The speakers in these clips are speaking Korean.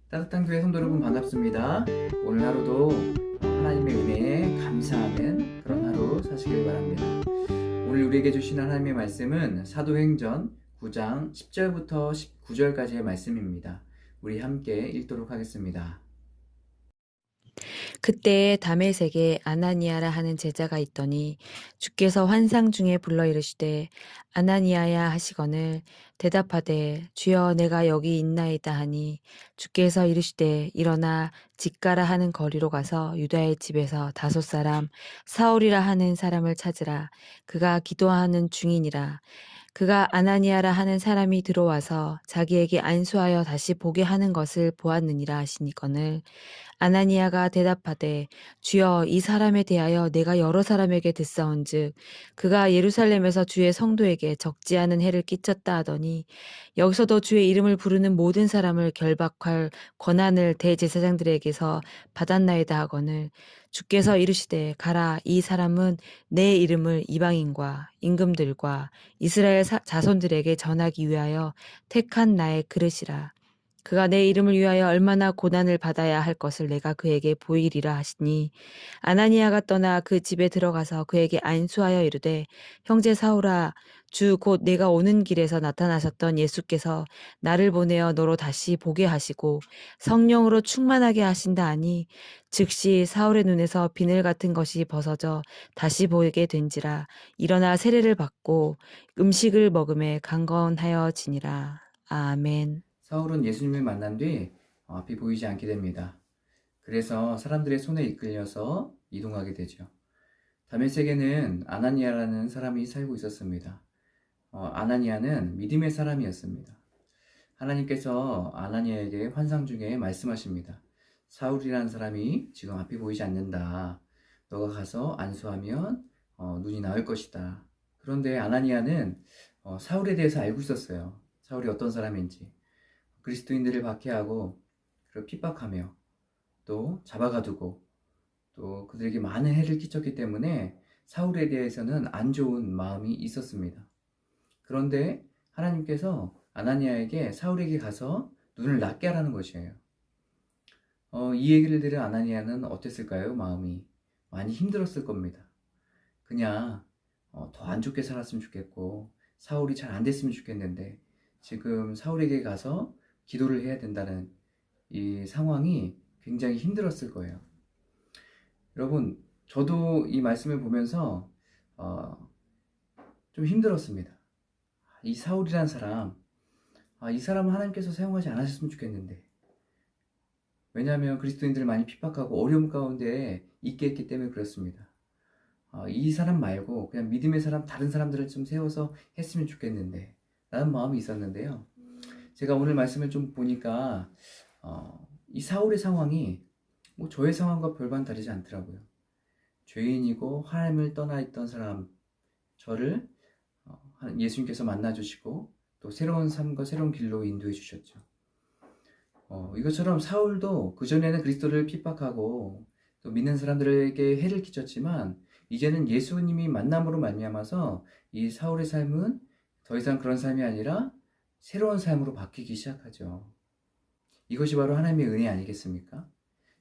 따뜻한 교회 성도 여러분 반갑습니다. 오늘 하루도 하나님의 은혜에 감사하는 그런 하루 사시길 바랍니다. 오늘 우리에게 주신 하나님의 말씀은 사도행전 9장 10절부터 19절까지의 말씀입니다. 우리 함께 읽도록 하겠습니다. 그때에 다메섹에 아나니아라 하는 제자가 있더니 주께서 환상 중에 불러 이르시되 아나니아야 하시거늘 대답하되 주여 내가 여기 있나이다 하니 주께서 이르시되 일어나 직가라 하는 거리로 가서 유다의 집에서 5사람 사울이라 하는 사람을 찾으라. 그가 기도하는 중이니라. 그가 아나니아라 하는 사람이 들어와서 자기에게 안수하여 다시 보게 하는 것을 보았느니라 하시니거늘 아나니아가 대답하되 주여 이 사람에 대하여 내가 여러 사람에게 듣사온즉 그가 예루살렘에서 주의 성도에게 적지 않은 해를 끼쳤다 하더니 여기서도 주의 이름을 부르는 모든 사람을 결박할 권한을 대제사장들에게서 받았나이다 하거늘 주께서 이르시되 가라. 이 사람은 내 이름을 이방인과 임금들과 이스라엘 자손들에게 전하기 위하여 택한 나의 그릇이라. 그가 내 이름을 위하여 얼마나 고난을 받아야 할 것을 내가 그에게 보이리라 하시니 아나니아가 떠나 그 집에 들어가서 그에게 안수하여 이르되 형제 사울아 주 곧 내가 오는 길에서 나타나셨던 예수께서 나를 보내어 너로 다시 보게 하시고 성령으로 충만하게 하신다 하니 즉시 사울의 눈에서 비늘 같은 것이 벗어져 다시 보이게 된지라. 일어나 세례를 받고 음식을 먹음에 강건하여 지니라. 아멘. 사울은 예수님을 만난 뒤 앞이 보이지 않게 됩니다. 그래서 사람들의 손에 이끌려서 이동하게 되죠. 다메섹에는 아나니아라는 사람이 살고 있었습니다. 아나니아는 믿음의 사람이었습니다. 하나님께서 아나니아에게 환상 중에 말씀하십니다. 사울이라는 사람이 지금 앞이 보이지 않는다. 너가 가서 안수하면 눈이 나을 것이다. 그런데 아나니아는 사울에 대해서 알고 있었어요. 사울이 어떤 사람인지. 그리스도인들을 박해하고 그리고 핍박하며 또 잡아가두고 또 그들에게 많은 해를 끼쳤기 때문에 사울에 대해서는 안 좋은 마음이 있었습니다. 그런데 하나님께서 아나니아에게 사울에게 가서 눈을 낫게 하라는 것이에요. 이 얘기를 들은 아나니아는 어땠을까요? 마음이 많이 힘들었을 겁니다. 그냥 더 안 좋게 살았으면 좋겠고 사울이 잘 안 됐으면 좋겠는데 지금 사울에게 가서 기도를 해야 된다는 이 상황이 굉장히 힘들었을 거예요. 여러분, 저도 이 말씀을 보면서 좀 힘들었습니다. 이 사울이란 사람, 이 사람은 하나님께서 사용하지 않으셨으면 좋겠는데, 왜냐하면 그리스도인들을 많이 핍박하고 어려움 가운데 있게 했기 때문에 그렇습니다. 이 사람 말고 그냥 믿음의 사람, 다른 사람들을 좀 세워서 했으면 좋겠는데 라는 마음이 있었는데요. 제가 오늘 말씀을 좀 보니까 이 사울의 상황이 뭐 저의 상황과 별반 다르지 않더라고요. 죄인이고 하나님을 떠나 있던 사람 저를 예수님께서 만나주시고 또 새로운 삶과 새로운 길로 인도해 주셨죠. 이것처럼 사울도 그전에는 그리스도를 핍박하고 또 믿는 사람들에게 해를 끼쳤지만 이제는 예수님이 만남으로 말미암아서 이 사울의 삶은 더 이상 그런 삶이 아니라 새로운 삶으로 바뀌기 시작하죠. 이것이 바로 하나님의 은혜 아니겠습니까?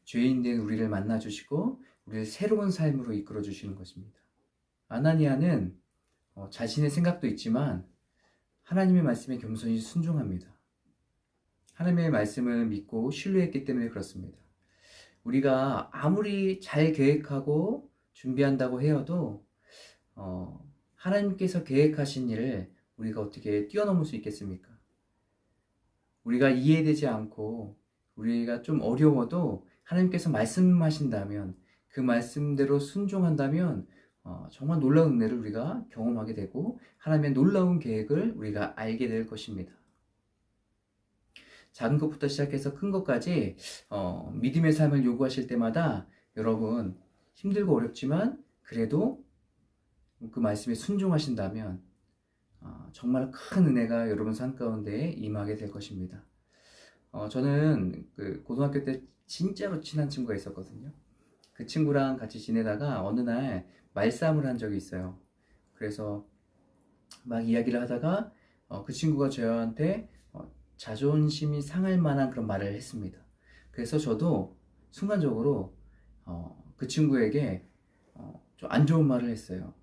죄인 된 우리를 만나주시고 우리를 새로운 삶으로 이끌어 주시는 것입니다. 아나니아는 자신의 생각도 있지만 하나님의 말씀에 겸손히 순종합니다. 하나님의 말씀을 믿고 신뢰했기 때문에 그렇습니다. 우리가 아무리 잘 계획하고 준비한다고 해도 하나님께서 계획하신 일을 우리가 어떻게 뛰어넘을 수 있겠습니까? 우리가 이해되지 않고 우리가 좀 어려워도 하나님께서 말씀하신다면 그 말씀대로 순종한다면 정말 놀라운 은혜를 우리가 경험하게 되고 하나님의 놀라운 계획을 우리가 알게 될 것입니다. 작은 것부터 시작해서 큰 것까지 믿음의 삶을 요구하실 때마다 여러분 힘들고 어렵지만 그래도 그 말씀에 순종하신다면 정말 큰 은혜가 여러분 삶 가운데 임하게 될 것입니다. 저는 그 고등학교 때 진짜로 친한 친구가 있었거든요. 그 친구랑 같이 지내다가 어느 날 말싸움을 한 적이 있어요. 그래서 막 이야기를 하다가 그 친구가 저한테 자존심이 상할 만한 그런 말을 했습니다. 그래서 저도 순간적으로 그 친구에게 좀 안 좋은 말을 했어요.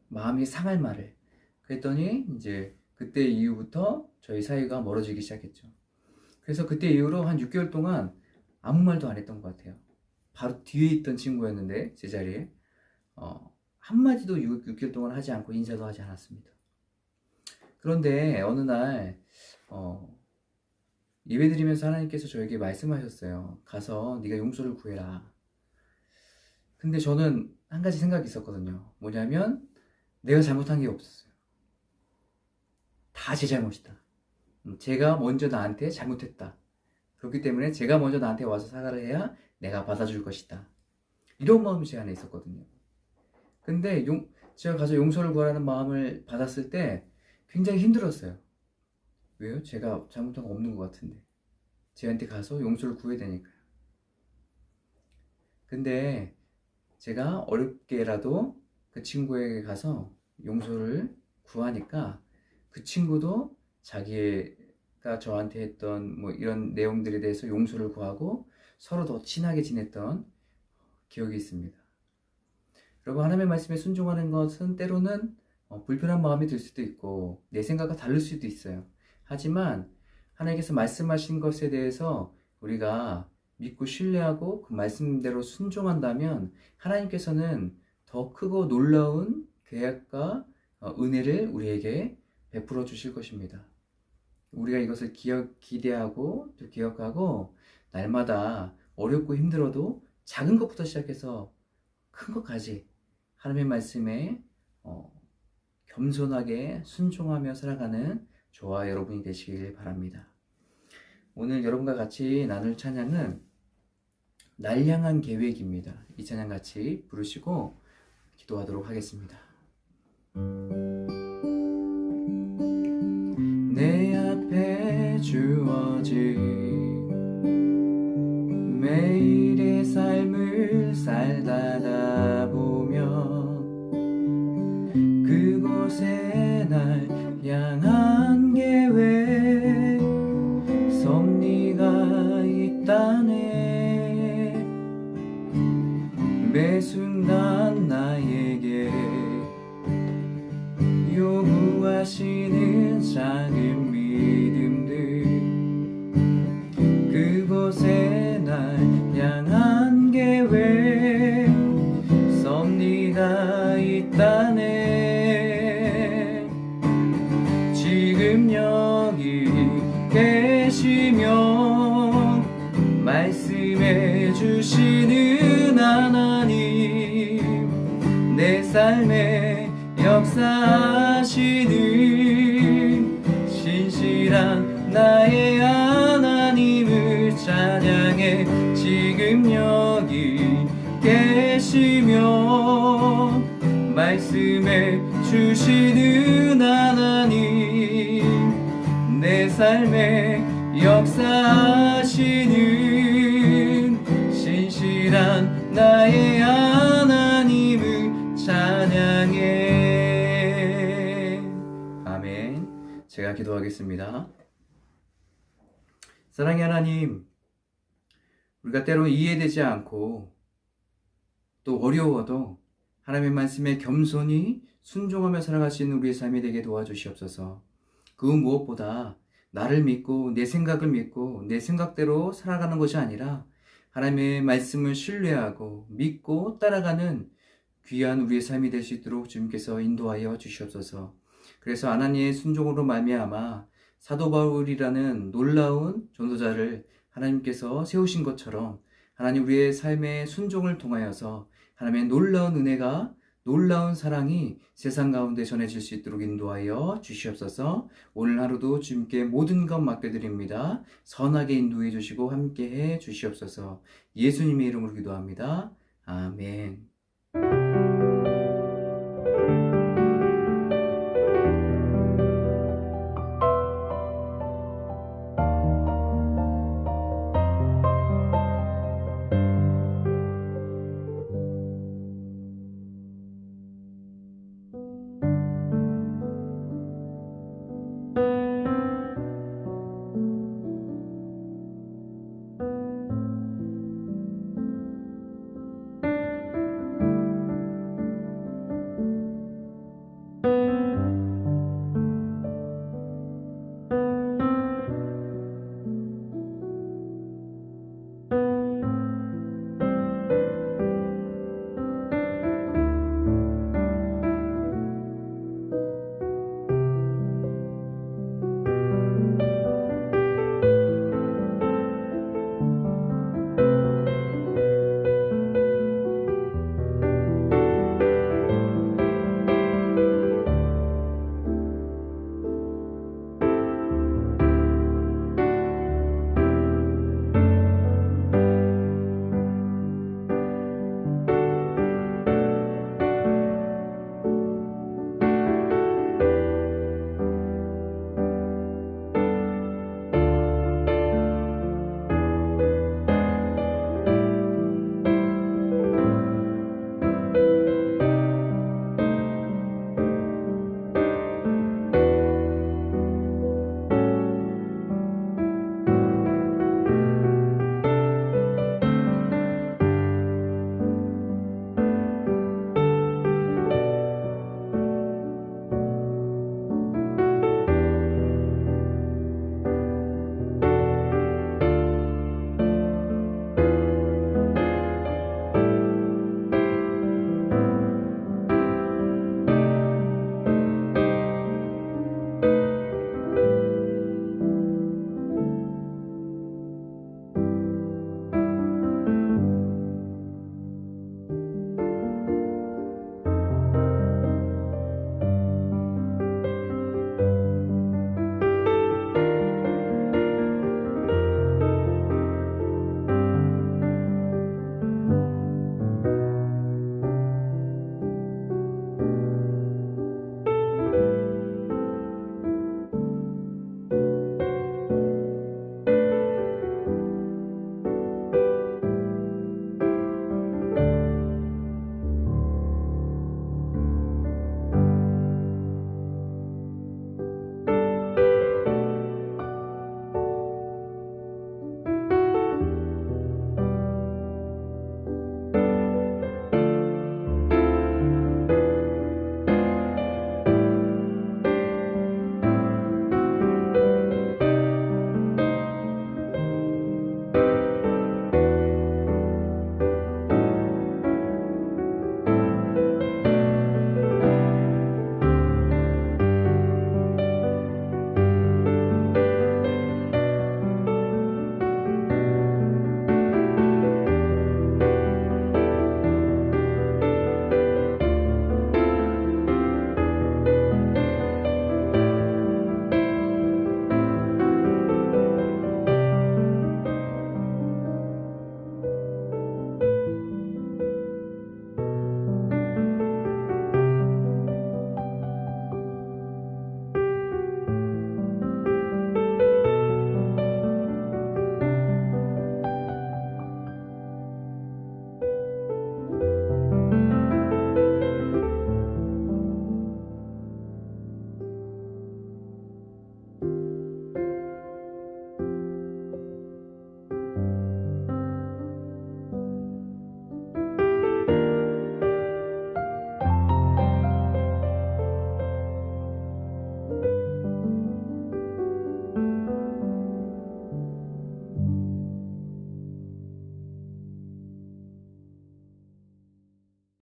마음이 상할 말을. 그랬더니 이제 그때 이후부터 저희 사이가 멀어지기 시작했죠. 그래서 그때 이후로 한 6개월 동안 아무 말도 안 했던 것 같아요. 바로 뒤에 있던 친구였는데 제 자리에 한마디도 6개월 동안 하지 않고 인사도 하지 않았습니다. 그런데 어느 날 예배드리면서 하나님께서 저에게 말씀하셨어요. 가서 네가 용서를 구해라. 근데 저는 한 가지 생각이 있었거든요. 뭐냐면 내가 잘못한 게 없었어요. 다 제 잘못이다. 제가 먼저 나한테 잘못했다. 그렇기 때문에 제가 먼저 나한테 와서 사과를 해야 내가 받아줄 것이다. 이런 마음이 제 안에 있었거든요. 근데 제가 가서 용서를 구하라는 마음을 받았을 때 굉장히 힘들었어요. 왜요? 제가 잘못한 거 없는 것 같은데. 쟤한테 가서 용서를 구해야 되니까요. 근데 제가 어렵게라도 그 친구에게 가서 용서를 구하니까 그 친구도 자기가 저한테 했던 뭐 이런 내용들에 대해서 용서를 구하고 서로 더 친하게 지냈던 기억이 있습니다. 여러분, 하나님의 말씀에 순종하는 것은 때로는 불편한 마음이 들 수도 있고 내 생각과 다를 수도 있어요. 하지만 하나님께서 말씀하신 것에 대해서 우리가 믿고 신뢰하고 그 말씀대로 순종한다면 하나님께서는 더 크고 놀라운 계약과 은혜를 우리에게 베풀어 주실 것입니다. 우리가 이것을 기대하고 또 기억하고 날마다 어렵고 힘들어도 작은 것부터 시작해서 큰 것까지 하나님의 말씀에 겸손하게 순종하며 살아가는 저와 여러분이 되시길 바랍니다. 오늘 여러분과 같이 나눌 찬양은 날 향한 계획입니다. 이 찬양 같이 부르시고 기도하도록 하겠습니다. 내 앞에 주어진 매일의 삶을 살다가 보면 그곳에 날 향한 계획 섭리가 있다네. 매 순간 나에게 요구하시는 작은 믿음들 그곳에 날 향한 계획 섭리가 있다네. 지금 여기 계시며 말씀해 주시는 하나님 내 삶에 역사하시는 신실한 나의 하나님을 찬양해. 지금 여기 계시며 말씀해 주시는 하나님 내 삶에 역사하시는 신실한 나의 하나님을 찬양해. 아멘. 제가 기도하겠습니다. 사랑의 하나님, 우리가 때로 이해되지 않고 또 어려워도 하나님의 말씀에 겸손히 순종하며 살아갈 수 있는 우리의 삶이 되게 도와주시옵소서. 그 무엇보다 나를 믿고 내 생각을 믿고 내 생각대로 살아가는 것이 아니라 하나님의 말씀을 신뢰하고 믿고 따라가는 귀한 우리의 삶이 될 수 있도록 주님께서 인도하여 주시옵소서. 그래서 하나님의 순종으로 말미암아 사도 바울이라는 놀라운 전도자를 하나님께서 세우신 것처럼 하나님 우리의 삶의 순종을 통하여서 하나님의 놀라운 은혜가 놀라운 사랑이 세상 가운데 전해질 수 있도록 인도하여 주시옵소서. 오늘 하루도 주님께 모든 것 맡겨드립니다. 선하게 인도해 주시고 함께해 주시옵소서. 예수님의 이름으로 기도합니다. 아멘.